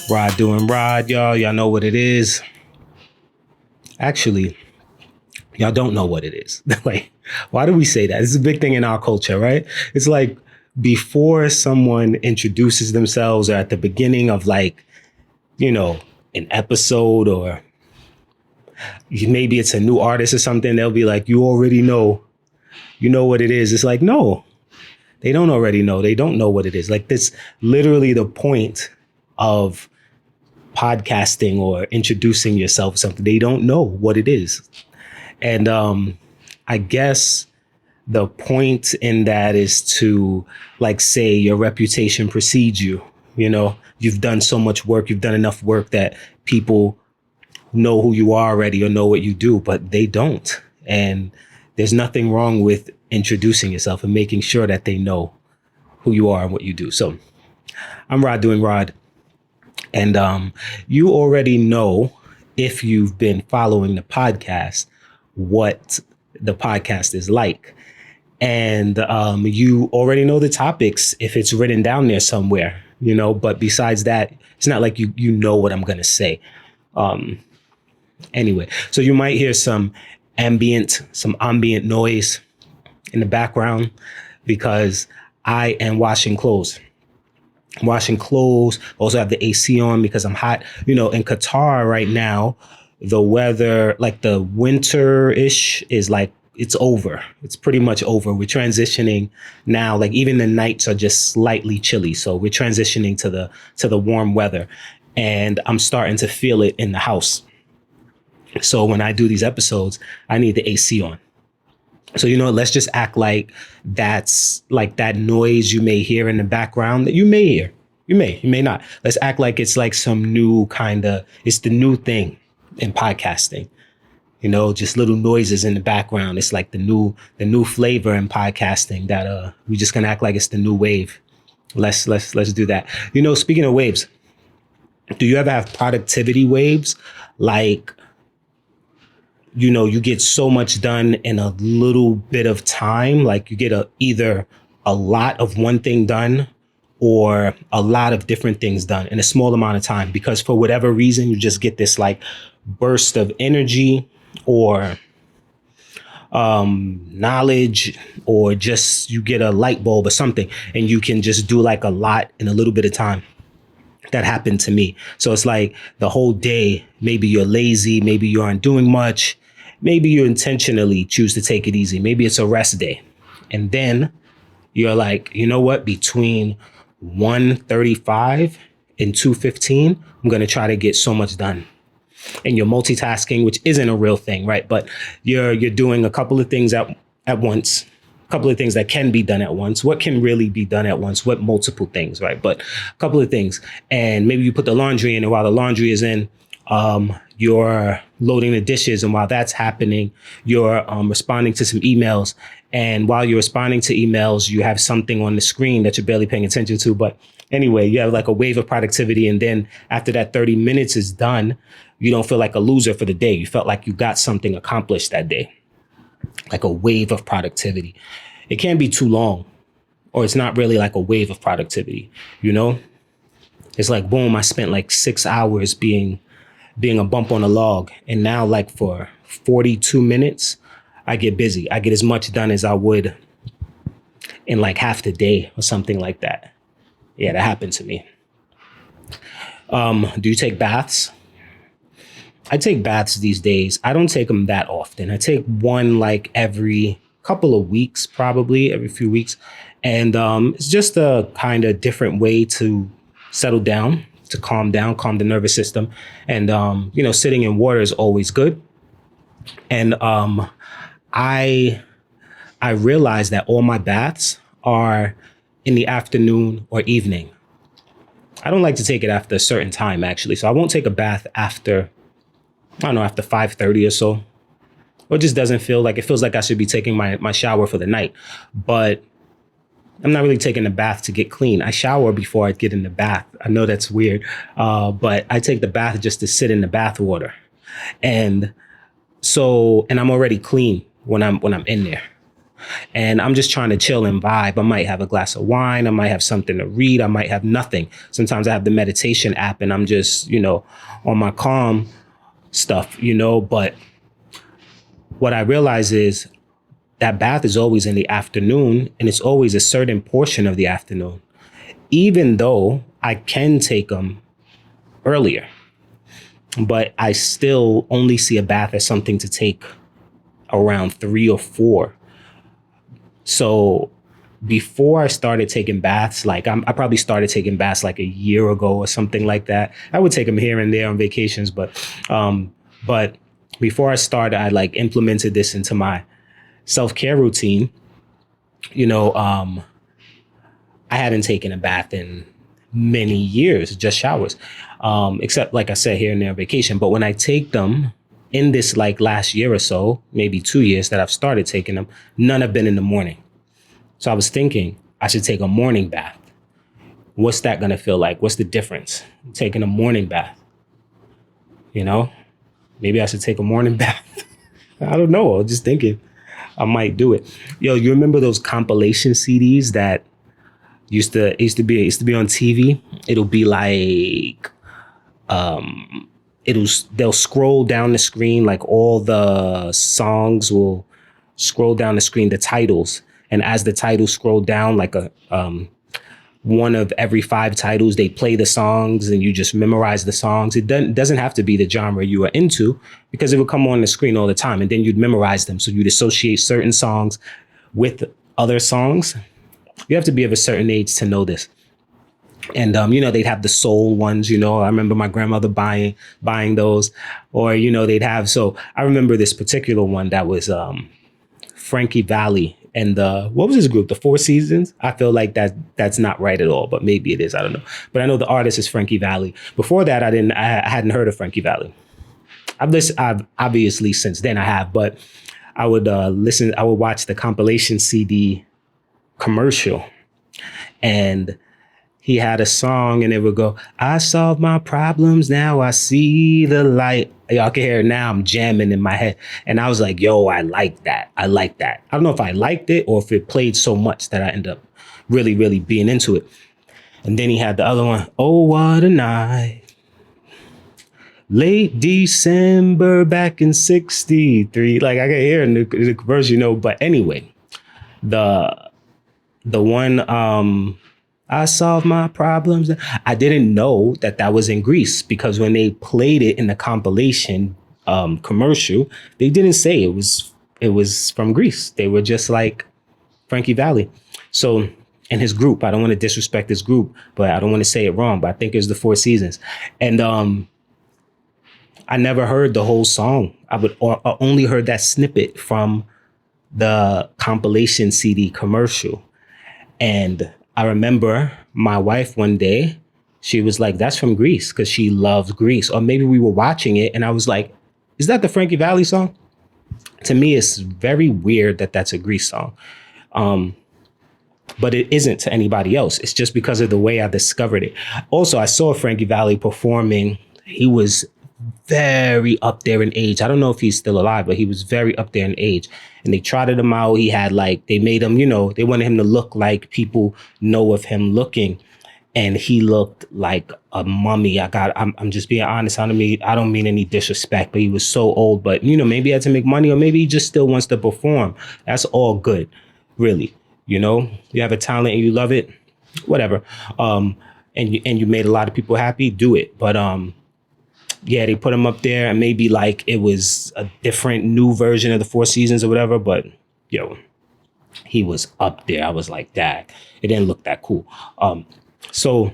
Rod doing Rod, y'all. Y'all know what it is. Actually, y'all don't know what it is. Like, why do we say that? It's a big thing in our culture, right? It's like before someone introduces themselves or at the beginning of like, you know, an episode or maybe it's a new artist or something, they'll be like, you know what it is. It's like, no, they don't already know. They don't know what it is. Like this literally the point of podcasting or introducing yourself to something. They don't know what it is. And I guess the point in that is to like say your reputation precedes you. You know, you've done so much work, you've done enough work that people know who you are already or know what you do, but they don't. And there's nothing wrong with introducing yourself and making sure that they know who you are and what you do. So I'm Rod doing Rod. And you already know, if you've been following the podcast, what the podcast is like. And you already know the topics if it's written down there somewhere, you know, but besides that, it's not like you know what I'm going to say. Anyway, so you might hear some ambient noise in the background because I am washing clothes. Also have the AC on because I'm hot. You know, in Qatar right now, the weather, like the winter-ish is like, it's over. It's pretty much over. We're transitioning now. Like even the nights are just slightly chilly. So we're transitioning to the warm weather, and I'm starting to feel it in the house. So when I do these episodes, I need the AC on. So, you know, let's just act like that's like that noise you may hear in the background that you may hear. You may not. Let's act like it's like some new it's the new thing in podcasting. You know, just little noises in the background. It's like the new flavor in podcasting that we just gonna act like it's the new wave. Let's do that. You know, speaking of waves, do you ever have productivity waves? Like, you know, you get so much done in a little bit of time. Like you get either a lot of one thing done or a lot of different things done in a small amount of time, because for whatever reason, you just get this like burst of energy or knowledge, or just you get a light bulb or something and you can just do like a lot in a little bit of time. That happened to me. So it's like the whole day, maybe you're lazy, maybe you aren't doing much, maybe you intentionally choose to take it easy. Maybe it's a rest day. And then you're like, you know what? Between 1:35 and 2:15, I'm going to try to get so much done. And you're multitasking, which isn't a real thing, right? But you're doing a couple of things at once. Couple of things that can be done at once. What can really be done at once? What multiple things, right? But a couple of things. And maybe you put the laundry in, and while the laundry is in, you're loading the dishes. And while that's happening, you're responding to some emails. And while you're responding to emails, you have something on the screen that you're barely paying attention to. But anyway, you have like a wave of productivity. And then after that 30 minutes is done, you don't feel like a loser for the day. You felt like you got something accomplished that day. Like a wave of productivity. It can't be too long, or it's not really like a wave of productivity, you know? It's like, boom, I spent like 6 hours being a bump on a log. And now like for 42 minutes, I get busy. I get as much done as I would in like half the day or something like that. Yeah, that happened to me. Do you take baths? I take baths these days. I don't take them that often. I take one like every couple of weeks, probably every few weeks. And it's just a kind of different way to settle down, to calm the nervous system. And, you know, sitting in water is always good. And I realize that all my baths are in the afternoon or evening. I don't like to take it after a certain time, actually. So I won't take a bath after 5:30 or so. Or it just doesn't feel like, it feels like I should be taking my shower for the night. But I'm not really taking a bath to get clean. I shower before I get in the bath. I know that's weird, but I take the bath just to sit in the bath water. And I'm already clean when I'm in there. and I'm just trying to chill and vibe. I might have a glass of wine. I might have something to read. I might have nothing. Sometimes I have the meditation app and I'm just, on my calm stuff, but what I realize is that bath is always in the afternoon and it's always a certain portion of the afternoon, even though I can take them earlier, but I still only see a bath as something to take around 3 or 4. So before I started taking baths, like I probably started taking baths like a year ago or something like that. I would take them here and there on vacations, but before I started, I like implemented this into my self-care routine. You know, I hadn't taken a bath in many years, just showers, except like I said here and there on vacation. But when I take them in this like last year or so, maybe 2 years that I've started taking them, none have been in the morning. So I was thinking I should take a morning bath. What's that going to feel like? What's the difference? Taking a morning bath, maybe I should take a morning bath. I don't know. I was just thinking I might do it. Yo, you remember those compilation CDs that used to be on TV? It'll be like they'll scroll down the screen, like all the songs will scroll down the screen, the titles, and as the titles scroll down, like a one of every 5 titles, they play the songs and you just memorize the songs. It doesn't have to be the genre you are into, because it would come on the screen all the time and then you'd memorize them. So you'd associate certain songs with other songs. You have to be of a certain age to know this. And, they'd have the soul ones, I remember my grandmother buying those, or, so I remember this particular one that was Frankie Valli and what was his group? The Four Seasons. I feel like that's not right at all, but maybe it is. I don't know. But I know the artist is Frankie Valli. Before that, I hadn't heard of Frankie Valli. I've obviously since then I have, but I would I would watch the compilation CD commercial, and he had a song and it would go, I solved my problems, now I see the light. Y'all can hear it now. I'm jamming in my head. And I was like, yo, I like that. I like that. I don't know if I liked it or if it played so much that I ended up really, really being into it. And then he had the other one, oh, what a night. Late December back in 63. Like I can hear in the verse, but anyway, the one, I solved my problems. I didn't know that was in Greece, because when they played it in the compilation commercial, they didn't say it was from Greece. They were just like Frankie Valli. So, and his group, I don't want to disrespect his group, but I don't want to say it wrong, but I think it was the Four Seasons. And I never heard the whole song. I only heard that snippet from the compilation CD commercial. And I remember my wife one day, she was like, that's from Greece, because she loves Greece. Or maybe we were watching it and I was like, is that the Frankie Valli song? To me, it's very weird that that's a Greece song. But it isn't to anybody else. It's just because of the way I discovered it. Also, I saw Frankie Valli performing. He was very up there in age. I don't know if he's still alive, but he was very up there in age. And they trotted him out. He had they made him, they wanted him to look like people know of him looking. And he looked like a mummy. I'm just being honest. I don't mean any disrespect, but he was so old. But, maybe he had to make money, or maybe he just still wants to perform. That's all good, really. You have a talent and you love it, whatever. And you made a lot of people happy, do it. But yeah, they put him up there, and maybe it was a different new version of the Four Seasons or whatever. But he was up there. I was like, dang, it didn't look that cool. So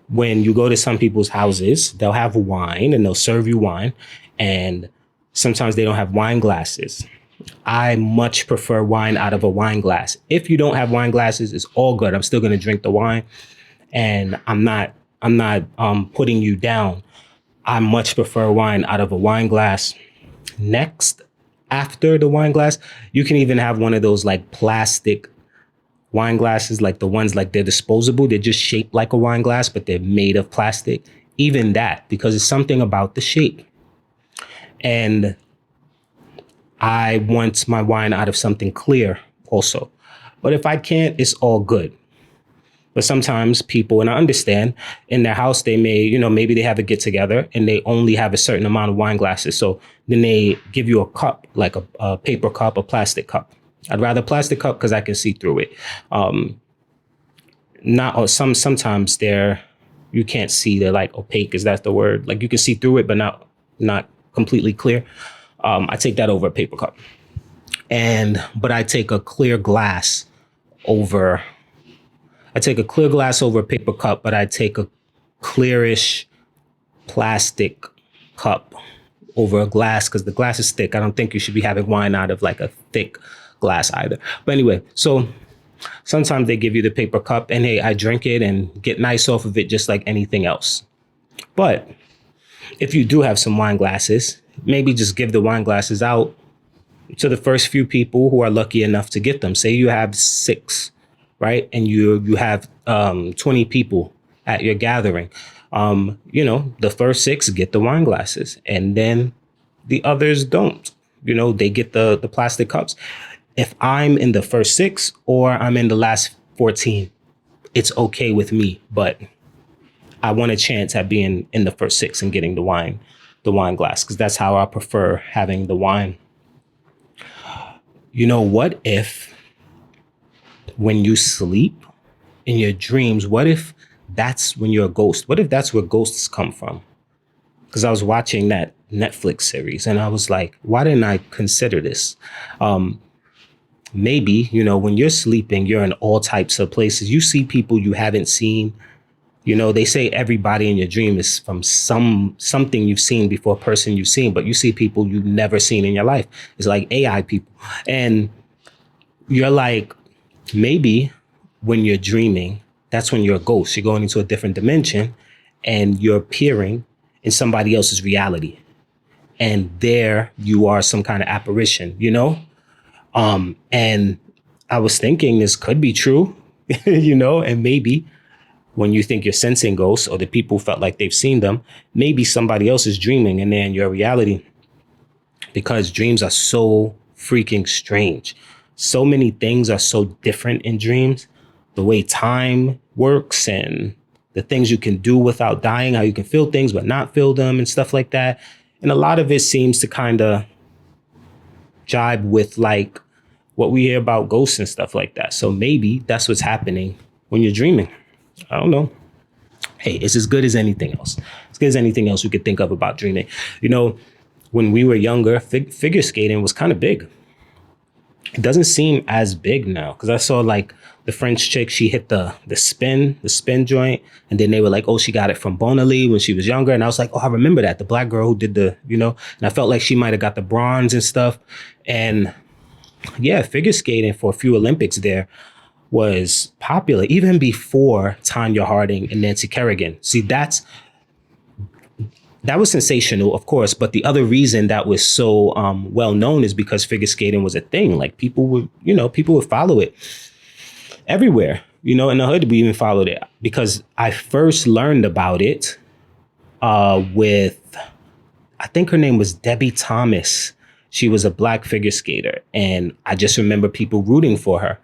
when you go to some people's houses, they'll have wine and they'll serve you wine. And sometimes they don't have wine glasses. I much prefer wine out of a wine glass. If you don't have wine glasses, it's all good. I'm still going to drink the wine, and I'm not putting you down. I much prefer wine out of a wine glass. Next, after the wine glass, you can even have one of those plastic wine glasses, like the ones they're disposable. They're just shaped like a wine glass, but they're made of plastic. Even that, because it's something about the shape. And I want my wine out of something clear also. But if I can't, it's all good. But sometimes people, and I understand, in their house, they may, maybe they have a get together and they only have a certain amount of wine glasses. So then they give you a cup, like a paper cup, a plastic cup. I'd rather plastic cup because I can see through it. Not or sometimes they're you can't see, they're like opaque. Is that the word? Like you can see through it, but not completely clear. I take that over a paper cup, but I take a clear glass over. I take a clear glass over a paper cup, but I take a clearish plastic cup over a glass because the glass is thick. I don't think you should be having wine out of like a thick glass either. But anyway, so sometimes they give you the paper cup and hey, I drink it and get nice off of it just like anything else. But if you do have some wine glasses, maybe just give the wine glasses out to the first few people who are lucky enough to get them. Say you have 6, right? And you have 20 people at your gathering. The first 6 get the wine glasses and then the others don't. They get the plastic cups. If I'm in the first 6 or I'm in the last 14, it's okay with me. But I want a chance at being in the first 6 and getting the wine glass, because that's how I prefer having the wine. What if when you sleep in your dreams, what if that's when you're a ghost? What if that's where ghosts come from? Because I was watching that Netflix series and I was like, why didn't I consider this? Maybe, when you're sleeping, you're in all types of places. You see people you haven't seen. They say everybody in your dream is from something you've seen before, a person you've seen, but you see people you've never seen in your life. It's like AI people. And you're like, maybe when you're dreaming, that's when you're a ghost. You're going into a different dimension and you're appearing in somebody else's reality. And there you are some kind of apparition, And I was thinking this could be true, and maybe when you think you're sensing ghosts or the people felt like they've seen them, maybe somebody else is dreaming and they're in your reality, because dreams are so freaking strange. So many things are so different in dreams. The way time works and the things you can do without dying, how you can feel things but not feel them and stuff like that. And a lot of it seems to kind of jibe with like what we hear about ghosts and stuff like that. So maybe that's what's happening when you're dreaming. I don't know. Hey, it's as good as anything else. As good as anything else you could think of about dreaming. When we were younger, figure skating was kind of big. It doesn't seem as big now because I saw like the French chick, she hit the spin joint. And then they were like, oh, she got it from Bonali when she was younger. And I was like, oh, I remember that. The black girl who did and I felt like she might have got the bronze and stuff. And yeah, figure skating for a few Olympics there was popular even before Tanya Harding and Nancy Kerrigan. See, that was sensational, of course. But the other reason that was so well known is because figure skating was a thing. Like people would follow it everywhere. In the hood, we even followed it because I first learned about it with, I think her name was Debbie Thomas. She was a black figure skater. And I just remember people rooting for her.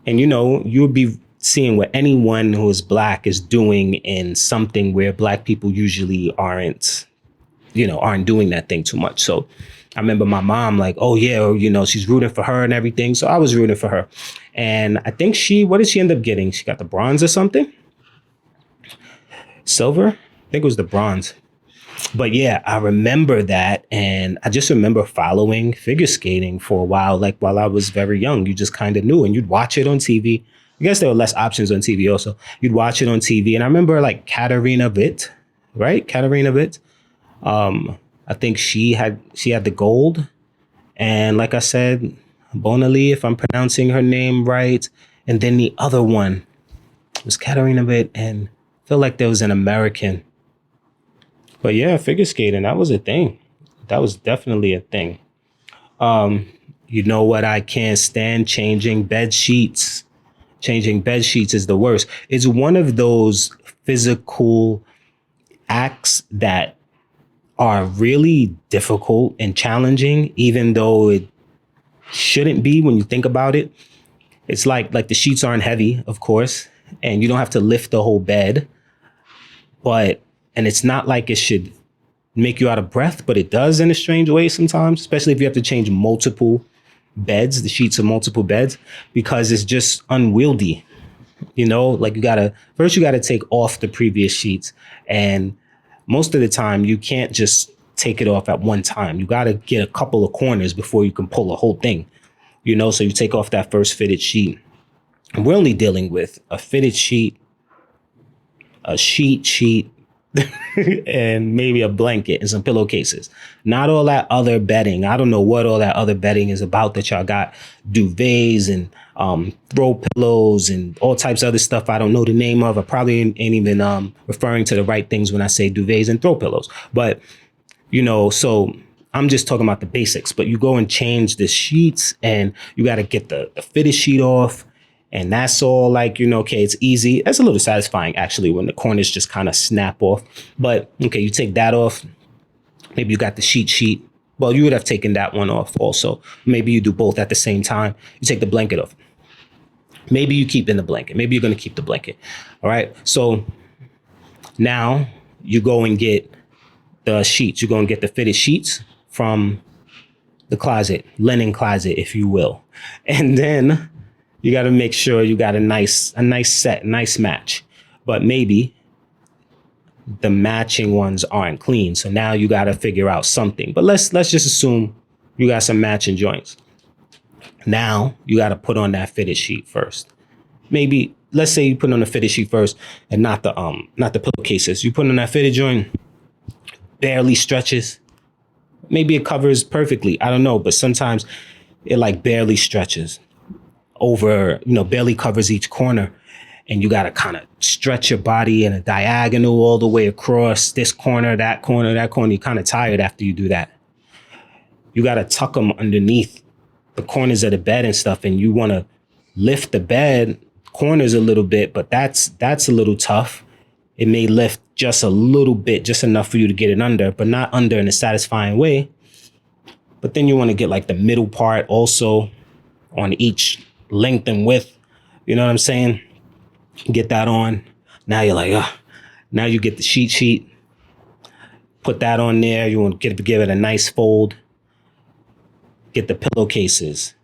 And, you would be seeing what anyone who is black is doing in something where black people usually aren't doing that thing too much. So I remember my mom like, oh, yeah, she's rooting for her and everything. So I was rooting for her. And I think what did she end up getting? She got the bronze or something? Silver? I think it was the bronze. But yeah, I remember that. And I just remember following figure skating for a while, like while I was very young. You just kind of knew and you'd watch it on TV. I guess there were less options on TV also. You'd watch it on TV. And I remember like Katarina Witt, right? Katarina Witt. I think she had the gold. And like I said, Bonali, if I'm pronouncing her name right. And then the other one was Katarina Witt. And I feel like there was an American. But yeah, figure skating, that was a thing. That was definitely a thing. You know what I can't stand? Changing bed sheets. Changing bed sheets is the worst. It's one of those physical acts that are really difficult and challenging, even though it shouldn't be when you think about it. It's like the sheets aren't heavy, of course, and you don't have to lift the whole bed, but and it's not like it should make you out of breath, but it does in a strange way sometimes, especially if you have to change multiple beds, the sheets of multiple beds, because it's just unwieldy. Like you gotta take off the previous sheets. And most of the time you can't just take it off at one time. You gotta get a couple of corners before you can pull the whole thing. So you take off that first fitted sheet. And we're only dealing with a fitted sheet, a sheet, and maybe a blanket and some pillowcases. Not all that other bedding. I don't know what all that other bedding is about that y'all got. Duvets and throw pillows and all types of other stuff I don't know the name of. I probably ain't even referring to the right things when I say duvets and throw pillows. But, so I'm just talking about the basics. But you go and change the sheets and you got to get the fitted sheet off. And that's all like, okay, it's easy. That's a little satisfying, actually, when the corners just kind of snap off. But, okay, you take that off. Maybe you got the sheet. Well, you would have taken that one off also. Maybe you do both at the same time. You take the blanket off. Maybe you keep in the blanket. Maybe you're going to keep the blanket. All right. So now you go and get the sheets. You go and get the fitted sheets from the closet, linen closet, if you will. And then you got to make sure you got a nice set, nice match. But maybe the matching ones aren't clean. So now you got to figure out something. But let's just assume you got some matching joints. Now you got to put on that fitted sheet first. Maybe let's say you put on the fitted sheet first and not the pillowcases. You put on that fitted joint, barely stretches. Maybe it covers perfectly. I don't know, but sometimes it like barely stretches over, barely covers each corner. And you got to kind of stretch your body in a diagonal all the way across this corner, that corner, that corner. You're kind of tired after you do that. You got to tuck them underneath the corners of the bed and stuff. And you want to lift the bed corners a little bit, but that's a little tough. It may lift just a little bit, just enough for you to get it under, but not under in a satisfying way. But then you want to get like the middle part also on each length and width. You know what I'm saying? Get that on. Now you're like, now you get the sheet, put that on there. You want to give it a nice fold. Get the pillowcases,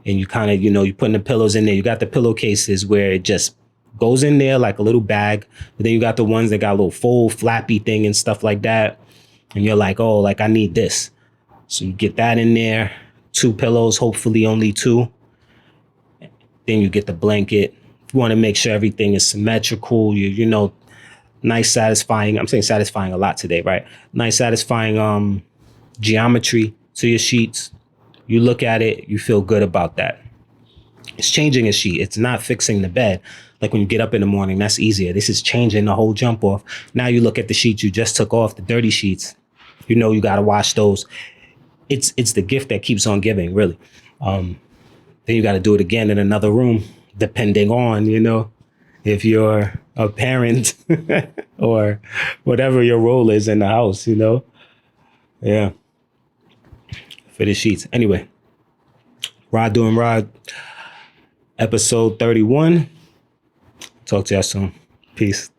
and you kind of, you're putting the pillows in there. You got the pillowcases where it just goes in there like a little bag. But then you got the ones that got a little fold, flappy thing and stuff like that. And you're like, oh, like I need this. So you get that in there. 2 pillows, hopefully only 2. Then you get the blanket. You want to make sure everything is symmetrical. Nice, satisfying. I'm saying satisfying a lot today, right? Nice, satisfying geometry to your sheets. You look at it, you feel good about that. It's changing a sheet. It's not fixing the bed. Like when you get up in the morning, that's easier. This is changing the whole jump off. Now you look at the sheets you just took off, the dirty sheets. You got to wash those. It's the gift that keeps on giving, really. Then you got to do it again in another room, depending on, if you're a parent or whatever your role is in the house, Yeah. For the sheets. Anyway, Rod doing Rod, episode 31. Talk to y'all soon. Peace.